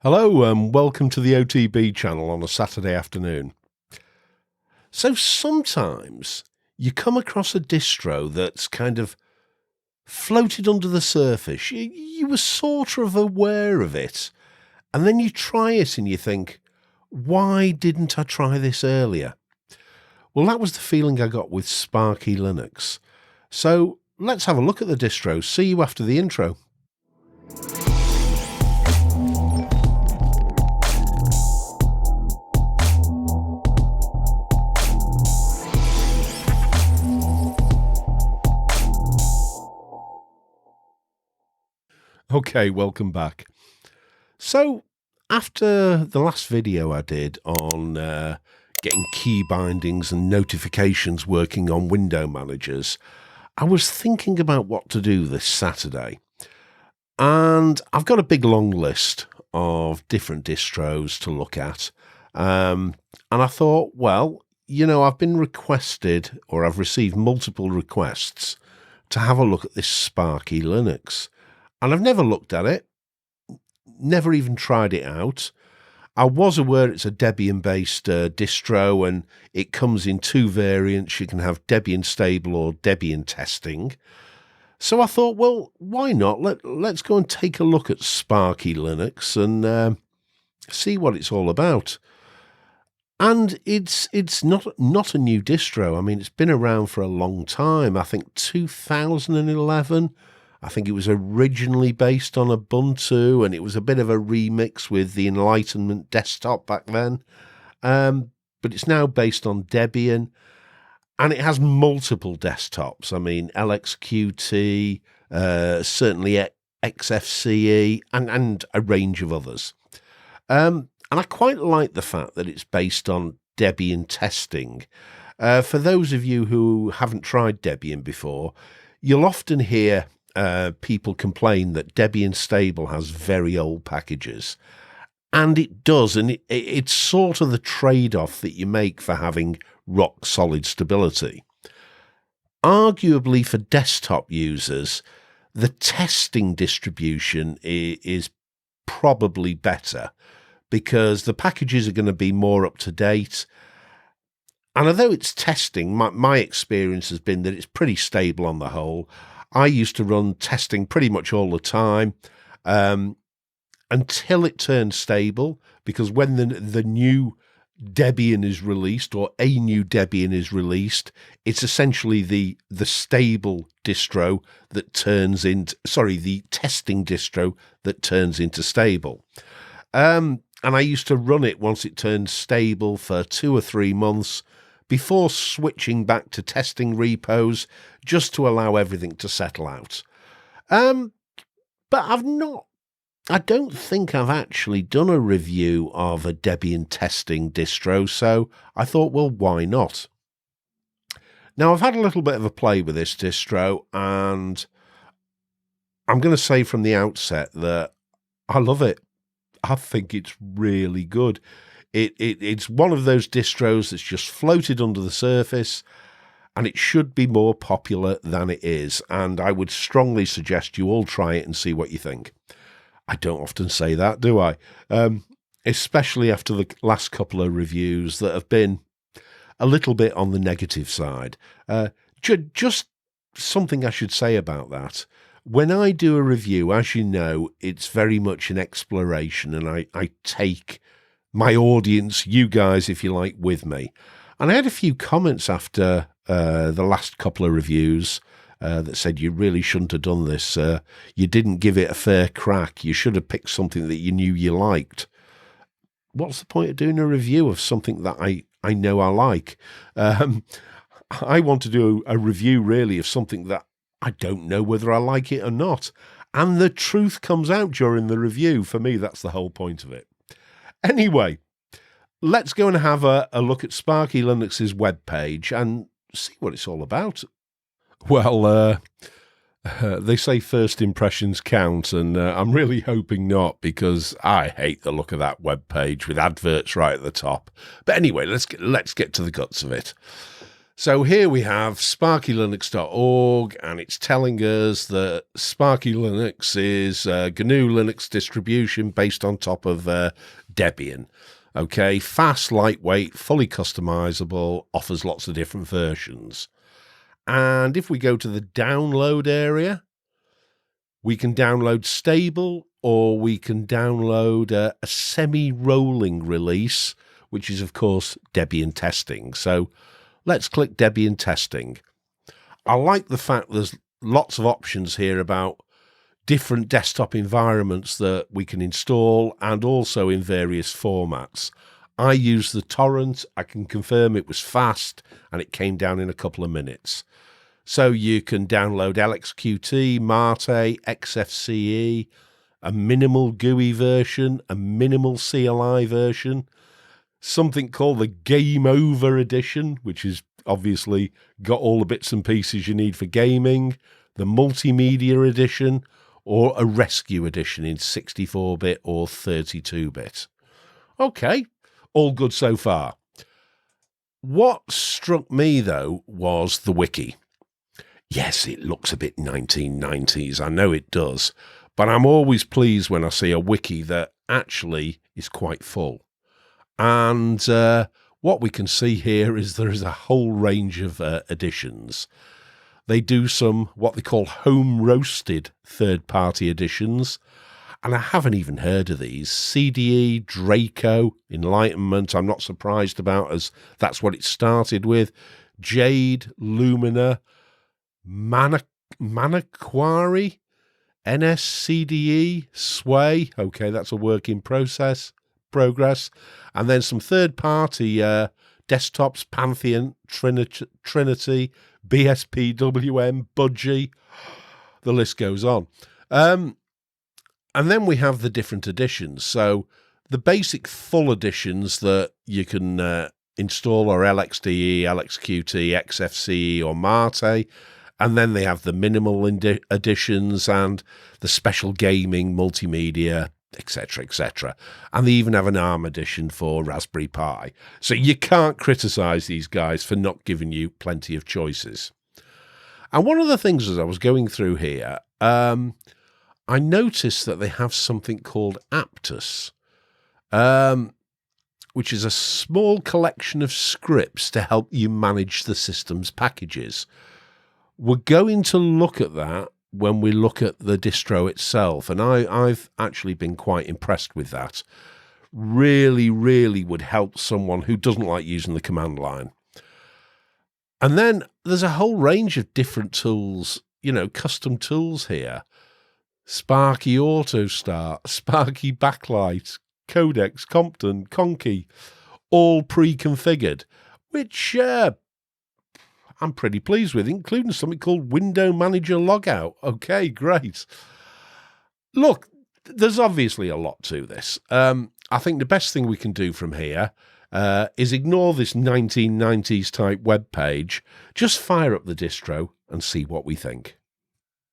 Hello and welcome to the OTB channel on a Saturday afternoon. So sometimes you come across a distro that's kind of floated under the surface. You were sort of aware of it, and then you try it and you think, why didn't I try this earlier? Well, that was the feeling I got with SparkyLinux. So let's have a look at the distro. See you after the intro. Okay, welcome back. So after the last video I did on getting key bindings and notifications working on window managers, I was thinking about what to do this Saturday. And I've got a big long list of different distros to look at. And I thought, well, you know, I've been requested, or I've received multiple requests to have a look at this SparkyLinux. And I've never looked at it, never even tried it out. I was aware it's a Debian-based distro, and it comes in two variants. You can have Debian stable or Debian testing. So I thought, well, why not? Let's go and take a look at SparkyLinux and see what it's all about. And it's not a new distro. I mean, it's been around for a long time. I think 2011. I think it was originally based on Ubuntu, and it was a bit of a remix with the Enlightenment desktop back then. But it's now based on Debian, and it has multiple desktops. I mean, LXQT, certainly XFCE, and a range of others. And I quite like the fact that it's based on Debian testing. For those of you who haven't tried Debian before, you'll often hear people complain that Debian stable has very old packages, and it does, and it's sort of the trade-off that you make for having rock-solid stability. Arguably, for desktop users, the testing distribution is probably better because the packages are going to be more up-to-date. And although it's testing, my experience has been that it's pretty stable on the whole. I used to run testing pretty much all the time until it turned stable, because when the new Debian is released, or a new Debian is released, it's essentially the stable distro that turns into, the testing distro that turns into stable. And I used to run it once it turned stable for 2 or 3 months, before switching back to testing repos, just to allow everything to settle out. But I don't think I've actually done a review of a Debian testing distro, so I thought, well, why not? Now, I've had a little bit of a play with this distro, and I'm going to say from the outset that I love it. I think it's really good. It's one of those distros that's just floated under the surface, and it should be more popular than it is. And I would strongly suggest you all try it and see what you think. I don't often say that, do I? Especially after the last couple of reviews that have been a little bit on the negative side. Just something I should say about that. When I do a review, as you know, it's very much an exploration, and I take my audience, you guys, if you like, with me. And I had a few comments after the last couple of reviews that said you really shouldn't have done this. You didn't give it a fair crack. You should have picked something that you knew you liked. What's the point of doing a review of something that I know I like? I want to do a review, really, of something that I don't know whether I like it or not. And the truth comes out during the review. For me, that's the whole point of it. Anyway, let's go and have a look at SparkyLinux's webpage and see what it's all about. Well, they say first impressions count, and I'm really hoping not, because I hate the look of that webpage with adverts right at the top. But anyway, let's get to the guts of it. So here we have SparkyLinux.org, and it's telling us that SparkyLinux is a GNU Linux distribution based on top of Debian. Okay, fast, lightweight, fully customizable, offers lots of different versions. And if we go to the download area, we can download stable, or we can download a semi-rolling release, which is, of course, Debian testing. So let's click Debian testing. I like the fact there's lots of options here about different desktop environments that we can install, and also in various formats. I used the torrent. I can confirm it was fast, and it came down in a couple of minutes. So you can download LXQT, Mate, XFCE, a minimal GUI version, a minimal CLI version, something called the Game Over Edition, which has obviously got all the bits and pieces you need for gaming, the Multimedia Edition, or a Rescue Edition in 64-bit or 32-bit. Okay, all good so far. What struck me, though, was the wiki. Yes, it looks a bit 1990s, I know it does, but I'm always pleased when I see a wiki that actually is quite full. And what we can see here is there is a whole range of editions. They do some what they call home-roasted third-party editions, and I haven't even heard of these. CDE, Draco, Enlightenment, I'm not surprised about, as that's what it started with. Jade, Lumina, Manaquari, NSCDE, Sway, okay, that's a work in progress, and then some third-party desktops, Pantheon, Trinity, BSPWM, Budgie, the list goes on. And then we have the different editions. So the basic full editions that you can install are LXDE, LXQT, XFCE, or Mate. And then they have the minimal editions and the special gaming, multimedia, etc., etc. And they even have an ARM edition for Raspberry Pi. So you can't criticize these guys for not giving you plenty of choices. And one of the things as I was going through here, I noticed that they have something called Aptus, which is a small collection of scripts to help you manage the system's packages. We're going to look at that when we look at the distro itself, and I've actually been quite impressed with that. Really, really would help someone who doesn't like using the command line. And then there's a whole range of different tools, custom tools here. Sparky Auto Start, Sparky Backlight, Codex, Compton, Conky, all pre-configured, which I'm pretty pleased with, including something called Window Manager Logout. Okay, great. Look, there's obviously a lot to this. I think the best thing we can do from here is ignore this 1990s type web page, just fire up the distro and see what we think.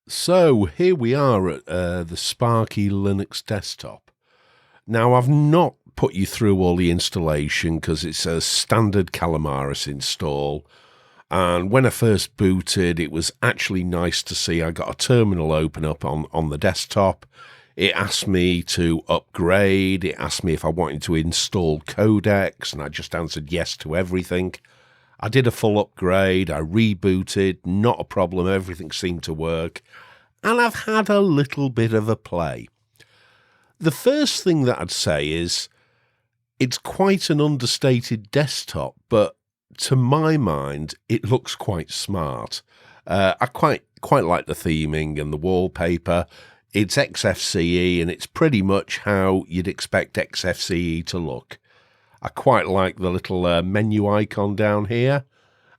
So here we are at the Sparky Linux desktop. Now, I've not put you through all the installation because it's a standard Calamaris install. And when I first booted, it was actually nice to see I got a terminal open up on the desktop. It asked me to upgrade. It asked me if I wanted to install Codex, and I just answered yes to everything. I did a full upgrade. I rebooted. Not a problem. Everything seemed to work. And I've had a little bit of a play. The first thing that I'd say is it's quite an understated desktop, but to my mind, it looks quite smart. I quite like the theming and the wallpaper. It's XFCE, and it's pretty much how you'd expect XFCE to look. I quite like the little menu icon down here.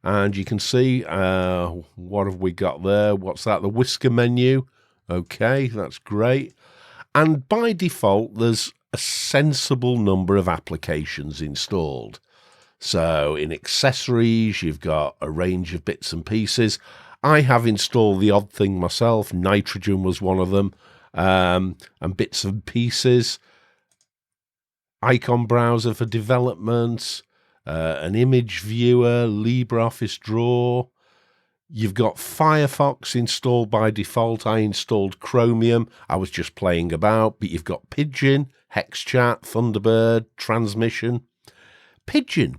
And you can see, what have we got there? What's that? The whisker menu. Okay, that's great. And by default, there's a sensible number of applications installed. So in accessories, you've got a range of bits and pieces. I have installed the odd thing myself. Nitrogen was one of them, and bits and pieces. Icon browser for development, an image viewer, LibreOffice Draw. You've got Firefox installed by default. I installed Chromium. I was just playing about, but you've got Pigeon, HexChat, Thunderbird, Transmission. Pigeon,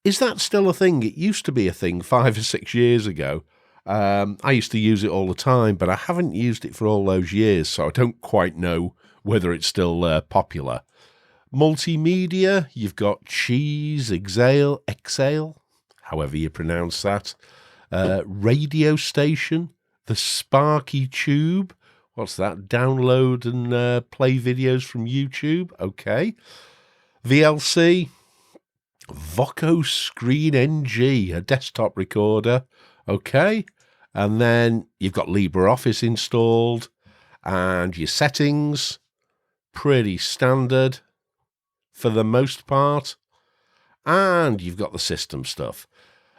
is that still a thing? It used to be a thing 5 or 6 years ago. I used to use it all the time, but I haven't used it for all those years, so I don't quite know whether it's still popular. Multimedia, you've got Cheese, Exhale, however you pronounce that. Radio station, the Sparky Tube. What's that? Download and play videos from YouTube. Okay. VLC, Voco Screen NG, a desktop recorder. Okay. And then you've got LibreOffice installed and your settings, pretty standard for the most part. And you've got the system stuff.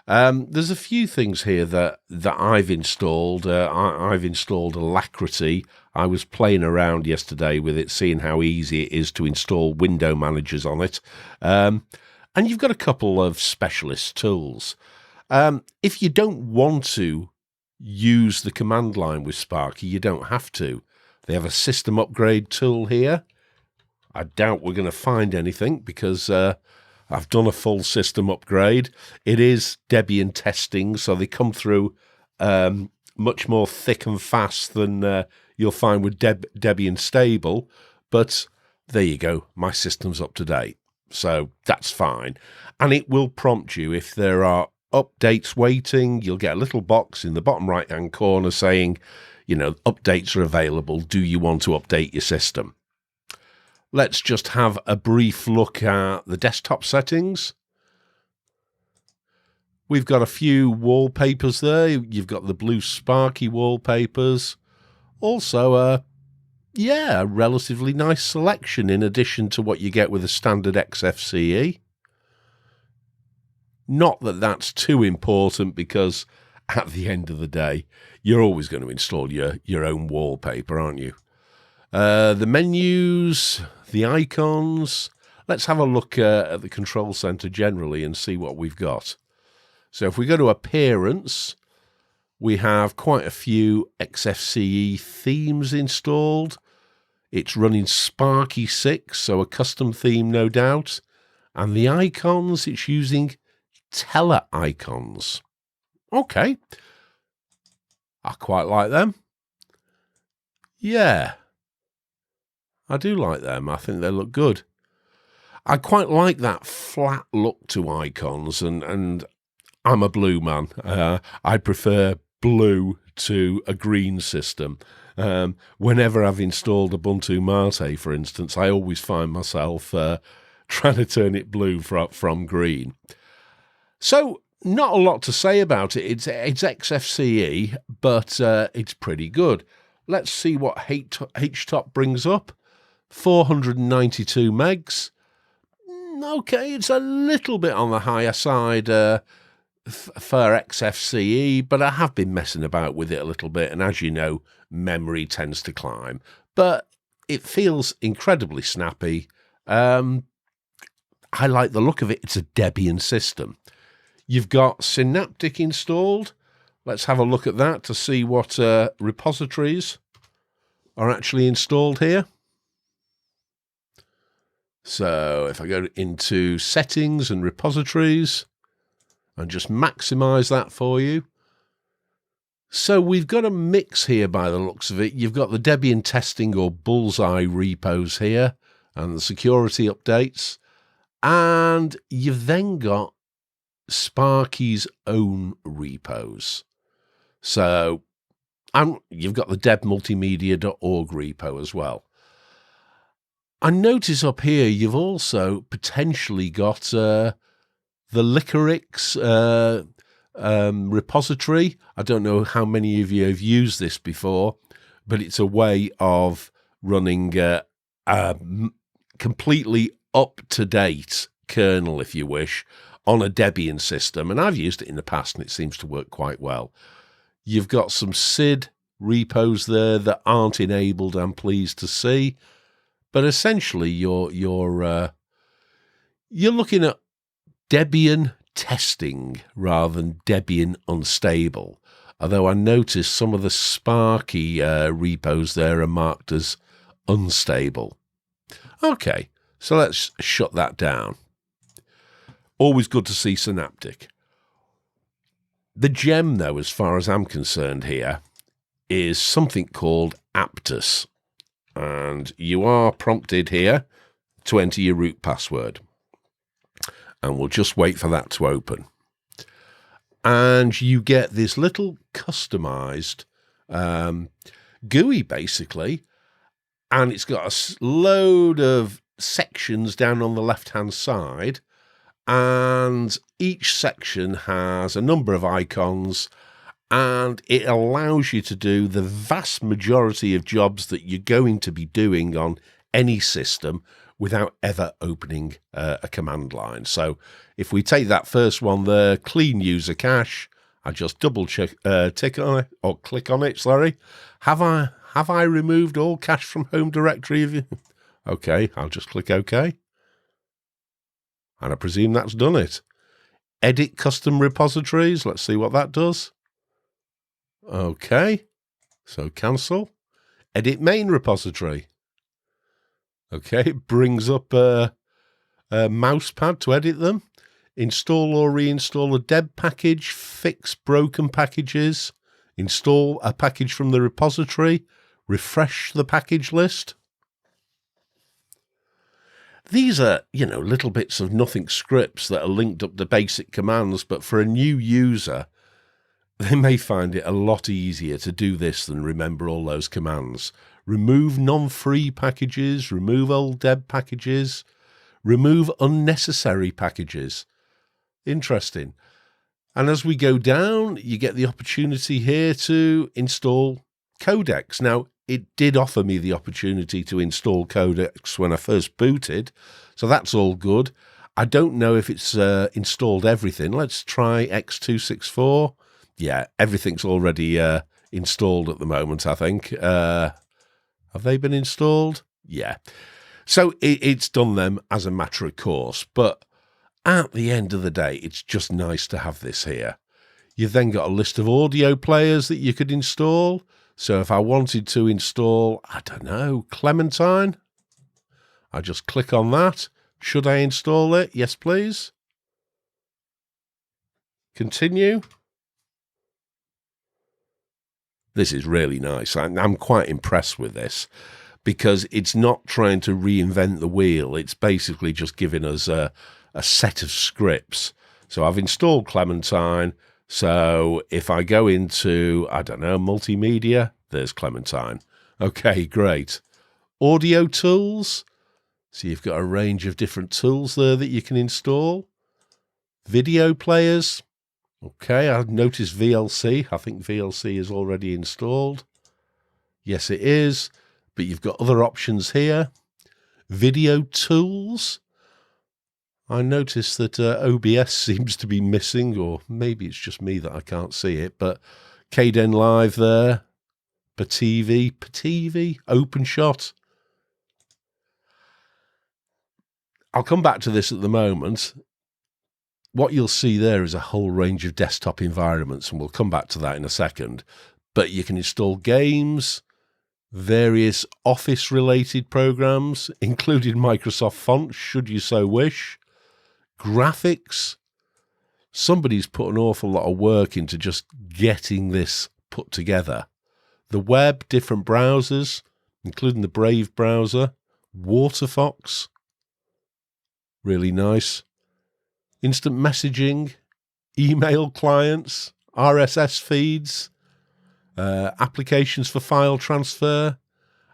There's a few things here that I've installed. I've installed Alacrity. I was playing around yesterday with it, seeing how easy it is to install window managers on it. And you've got a couple of specialist tools. If you don't want to use the command line with Sparky, you don't have to. They have a system upgrade tool here. I doubt we're going to find anything because I've done a full system upgrade. It is Debian testing, so they come through much more thick and fast than you'll find with Debian stable. But there you go, my system's up to date. So that's fine. And it will prompt you if there are updates waiting. You'll get a little box in the bottom right-hand corner saying, you know, updates are available. Do you want to update your system? Let's just have a brief look at the desktop settings. We've got a few wallpapers there. You've got the blue Sparky wallpapers. Also, a relatively nice selection in addition to what you get with a standard XFCE. Not that that's too important because at the end of the day, you're always going to install your own wallpaper, aren't you? The menus, the icons. Let's have a look at the control center generally and see what we've got. So if we go to Appearance, we have quite a few XFCE themes installed. It's running Sparky 6, so a custom theme, no doubt. And the icons, it's using Teller icons. Okay. I quite like them. Yeah. I do like them. I think they look good. I quite like that flat look to icons, and I'm a blue man. I prefer blue to a green system. Whenever I've installed Ubuntu Mate, for instance, I always find myself trying to turn it blue from green. So, not a lot to say about it. It's XFCE, but it's pretty good. Let's see what HTOP brings up. 492 megs. Okay, it's a little bit on the higher side for XFCE, but I have been messing about with it a little bit, and as you know, memory tends to climb. But it feels incredibly snappy. I like the look of it. It's a Debian system. You've got Synaptic installed. Let's have a look at that to see what repositories are actually installed here. So if I go into Settings and Repositories and just maximize that for you. So we've got a mix here by the looks of it. You've got the Debian testing or Bullseye repos here and the security updates. And you've then got Sparky's own repos. So you've got the debmultimedia.org repo as well. I notice up here you've also potentially got the Licorix repository. I don't know how many of you have used this before, but it's a way of running completely up-to-date kernel, if you wish, on a Debian system. And I've used it in the past, and it seems to work quite well. You've got some SID repos there that aren't enabled, I'm pleased to see. But essentially, you're looking at Debian testing rather than Debian unstable. Although I noticed some of the Sparky repos there are marked as unstable. Okay, so let's shut that down. Always good to see Synaptic. The gem, though, as far as I'm concerned here, is something called Aptus. And you are prompted here to enter your root password. And we'll just wait for that to open. And you get this little customized GUI, basically. And it's got a load of sections down on the left-hand side. And each section has a number of icons. And it allows you to do the vast majority of jobs that you're going to be doing on any system without ever opening a command line. So if we take that first one there, clean user cache, I just double check, tick on it, or click on it, sorry. Have I removed all cache from home directory? Okay, I'll just click OK. And I presume that's done it. Edit custom repositories, let's see what that does. Okay, so cancel. Edit main repository. Okay, it brings up a mouse pad to edit them. Install or reinstall a deb package, fix broken packages, install a package from the repository, refresh the package list. These are, little bits of nothing scripts that are linked up to basic commands, but for a new user, they may find it a lot easier to do this than remember all those commands. Remove non-free packages, remove old deb packages, remove unnecessary packages. Interesting. And as we go down, you get the opportunity here to install codecs. Now, it did offer me the opportunity to install codecs when I first booted, so that's all good. I don't know if it's installed everything. Let's try X264. Yeah, everything's already installed at the moment, I think. Have they been installed? Yeah. So it's done them as a matter of course. But at the end of the day, it's just nice to have this here. You've then got a list of audio players that you could install. So if I wanted to install, I don't know, Clementine, I just click on that. Should I install it? Yes, please. Continue. This is really nice. I'm quite impressed with this because it's not trying to reinvent the wheel. It's basically just giving us a set of scripts. So I've installed Clementine. So if I go into, I don't know, multimedia, there's Clementine. Okay, great. Audio tools. So you've got a range of different tools there that you can install. Video players. Okay, I've noticed VLC. I think VLC is already installed. Yes, it is. But you've got other options here. Video tools. I noticed that OBS seems to be missing, or maybe it's just me that I can't see it. But Kden Live there. Pativi, OpenShot. I'll come back to this at the moment. What you'll see there is a whole range of desktop environments, and we'll come back to that in a second. But you can install games, various Office-related programs, including Microsoft Fonts, should you so wish, graphics. Somebody's put an awful lot of work into just getting this put together. The web, different browsers, including the Brave browser, WaterFox, really nice. Instant messaging, email clients, RSS feeds, applications for file transfer,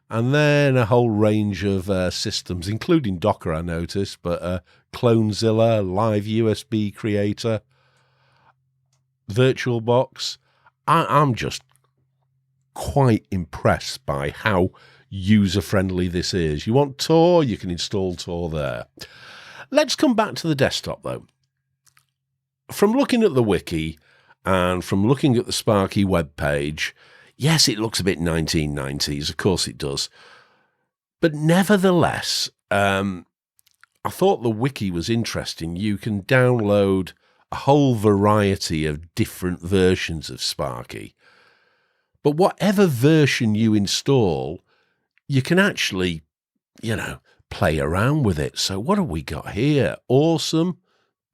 and then a whole range of systems, including Docker, I noticed, but Clonezilla, Live USB Creator, VirtualBox. I'm just quite impressed by how user-friendly this is. You want Tor? You can install Tor there. Let's come back to the desktop, though. From looking at the wiki and from looking at the Sparky web page, yes, it looks a bit 1990s, of course it does. But nevertheless, I thought the wiki was interesting. You can download a whole variety of different versions of Sparky. But whatever version you install, you can actually, play around with it. So what have we got here? Awesome,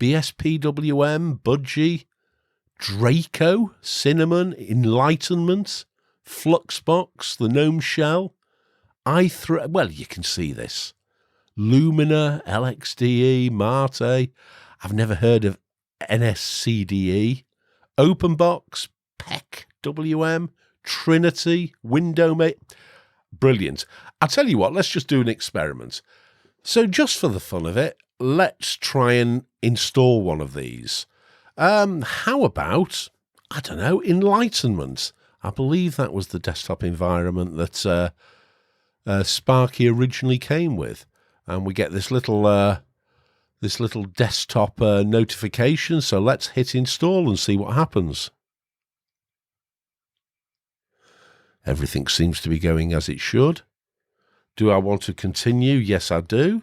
BSPWM, Budgie, Draco, Cinnamon, Enlightenment, Fluxbox, the GNOME Shell, well, you can see this. Lumina, LXDE, Mate. I've never heard of NSCDE. OpenBox, PEC, WM, Trinity, WindowMate. Brilliant. I'll tell you what, let's just do an experiment. So just for the fun of it, let's try and install one of these. How about, I don't know, Enlightenment? I believe that was the desktop environment that Sparky originally came with. And we get this little desktop notification. So let's hit install and see what happens. Everything seems to be going as it should. Do I want to continue? Yes, I do.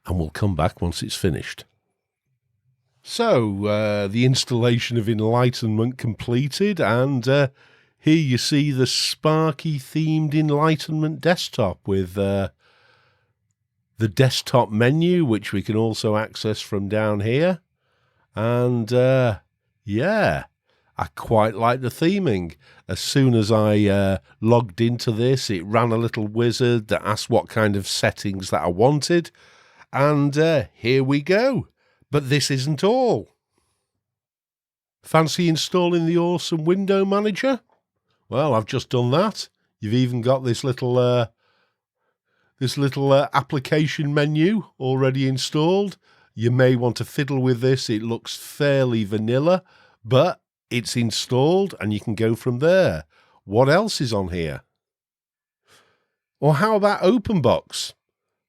And we'll come back once it's finished. So, the installation of Enlightenment completed, and here you see the Sparky-themed Enlightenment desktop with the desktop menu, which we can also access from down here. And, yeah, I quite like the theming. As soon as I logged into this, it ran a little wizard that asked what kind of settings that I wanted. And here we go. But this isn't all. Fancy installing the awesome window manager? Well, I've just done that. You've even got this little application menu already installed. You may want to fiddle with this. It looks fairly vanilla, but it's installed and you can go from there. What else is on here? Or how about OpenBox?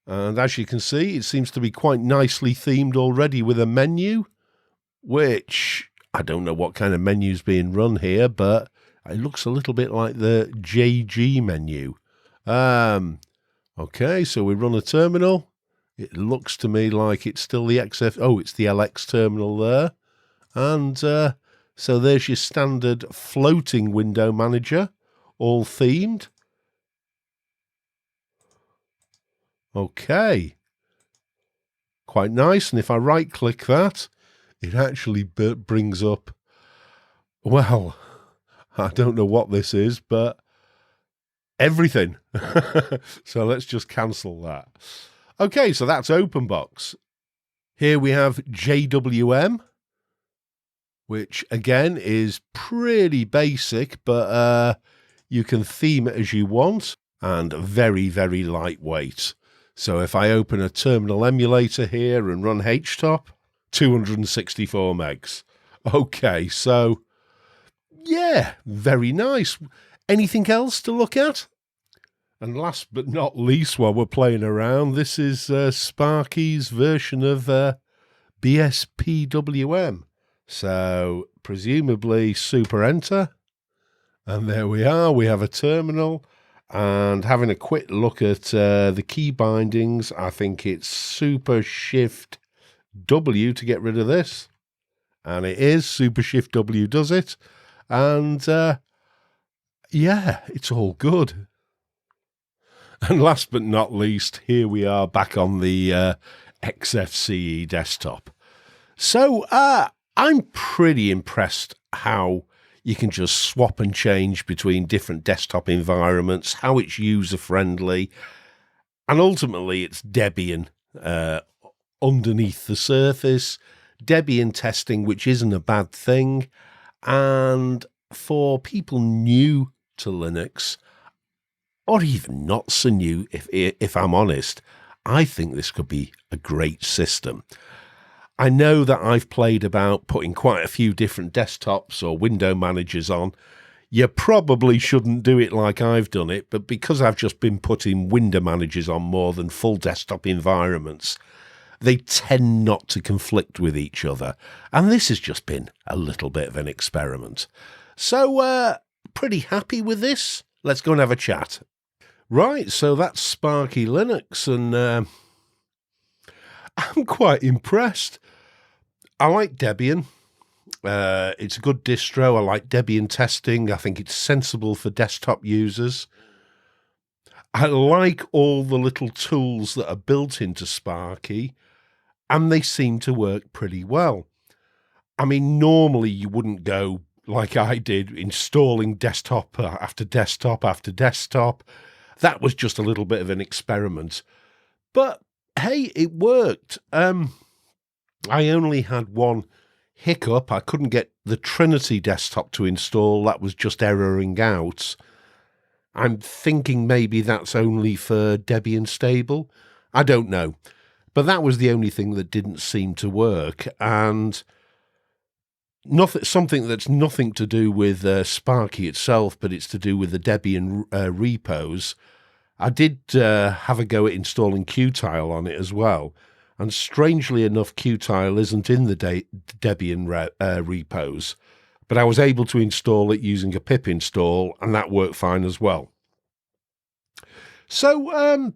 And as you can see, it seems to be quite nicely themed already with a menu, which I don't know what kind of menu's being run here, but it looks a little bit like the JG menu. Okay, so we run a terminal. It looks to me like it's still the XF. Oh, it's the LX terminal there. And so there's your standard floating window manager, all themed. Okay, quite nice. And if I right click that, it actually brings up, well, I don't know what this is, but everything. So let's just cancel that. Okay, so that's OpenBox. Here we have JWM, which again is pretty basic, but you can theme it as you want, and very, very lightweight. So if I open a terminal emulator here and run htop, 264 megs. Okay, so yeah, very nice. Anything else to look at? And last but not least, while we're playing around, this is Sparky's version of BSPWM. So presumably super enter. And there we are. We have a terminal. And having a quick look at the key bindings, I think it's Super Shift W to get rid of this. And it is. Super Shift W does it. And yeah, it's all good. And last but not least, here we are back on the XFCE desktop. So I'm pretty impressed how you can just swap and change between different desktop environments, how it's user-friendly, and ultimately it's Debian underneath the surface, Debian testing, which isn't a bad thing, and for people new to Linux, or even not so new, if I'm honest, I think this could be a great system. I know that I've played about putting quite a few different desktops or window managers on. You probably shouldn't do it like I've done it, but because I've just been putting window managers on more than full desktop environments, they tend not to conflict with each other. And this has just been a little bit of an experiment. So, pretty happy with this. Let's go and have a chat. Right, so that's SparkyLinux, and I'm quite impressed. I like Debian. It's a good distro. I like Debian testing. I think it's sensible for desktop users. I like all the little tools that are built into Sparky, and they seem to work pretty well. I mean, normally you wouldn't go like I did, installing desktop after desktop after desktop. That was just a little bit of an experiment. But hey, it worked. I only had one hiccup. I couldn't get the Trinity desktop to install. That was just erroring out. I'm thinking maybe that's only for Debian stable. I don't know. But that was the only thing that didn't seem to work. And something that's nothing to do with Sparky itself, but it's to do with the Debian repos. I did have a go at installing Qtile on it as well. And strangely enough, Qtile isn't in the Debian repos. But I was able to install it using a pip install, and that worked fine as well. So,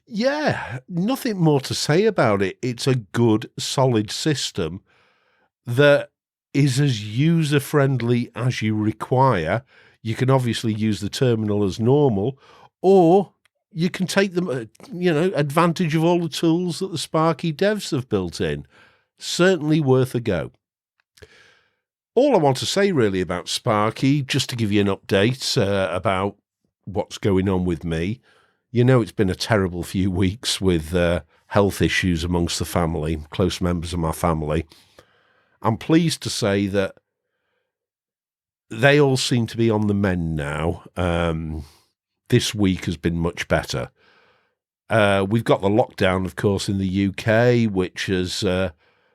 yeah, nothing more to say about it. It's a good, solid system that is as user-friendly as you require. You can obviously use the terminal as normal, or you can take them, advantage of all the tools that the Sparky devs have built in. Certainly worth a go. All I want to say really about Sparky, just to give you an update about what's going on with me. You know, it's been a terrible few weeks with health issues amongst the family, close members of my family. I'm pleased to say that they all seem to be on the mend now. This week has been much better. We've got the lockdown, of course, in the UK, which has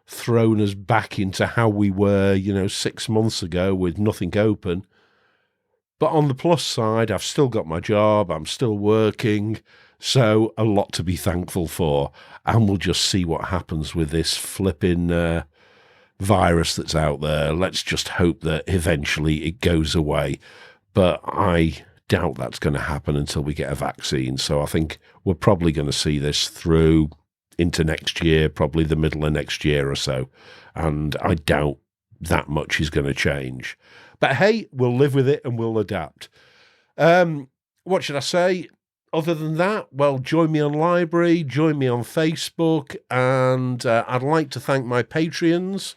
thrown us back into how we were, 6 months ago with nothing open. But on the plus side, I've still got my job. I'm still working. So a lot to be thankful for. And we'll just see what happens with this flipping virus that's out there. Let's just hope that eventually it goes away. But I doubt that's going to happen until we get a vaccine. So I think we're probably going to see this through into next year, probably the middle of next year or so. And I doubt that much is going to change. But hey, we'll live with it and we'll adapt. What should I say? Other than that, well, join me on Library, join me on Facebook, and I'd like to thank my Patreons,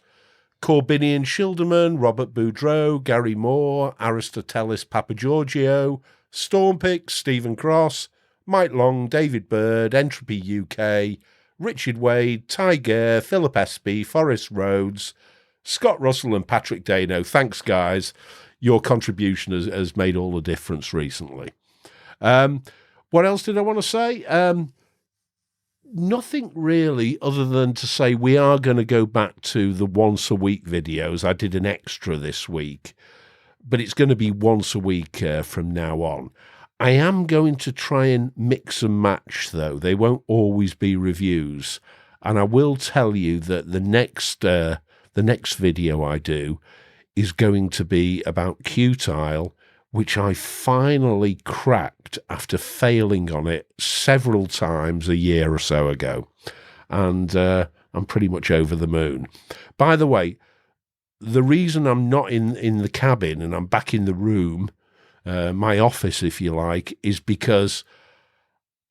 Corbinian Schilderman, Robert Boudreau, Gary Moore, Aristotelis Papagiorgio, Stormpix, Stephen Cross, Mike Long, David Bird, Entropy UK, Richard Wade, Tiger, Philip Espy, Forrest Rhodes, Scott Russell and Patrick Dano. Thanks, guys. Your contribution has made all the difference recently. What else did I want to say? Nothing really, other than to say we are going to go back to the once-a-week videos. I did an extra this week, but it's going to be once a week from now on. I am going to try and mix and match, though. They won't always be reviews. And I will tell you that the next video I do is going to be about Qtile, which I finally cracked after failing on it several times a year or so ago. And I'm pretty much over the moon. By the way, the reason I'm not in the cabin and I'm back in the room, my office, if you like, is because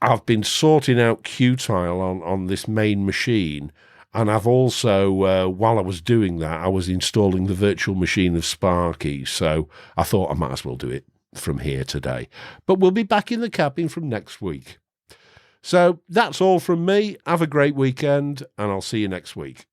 I've been sorting out Qtile on this main machine. And I've also, while I was doing that, I was installing the virtual machine of Sparky. So I thought I might as well do it from here today. But we'll be back in the cabin from next week. So that's all from me. Have a great weekend, and I'll see you next week.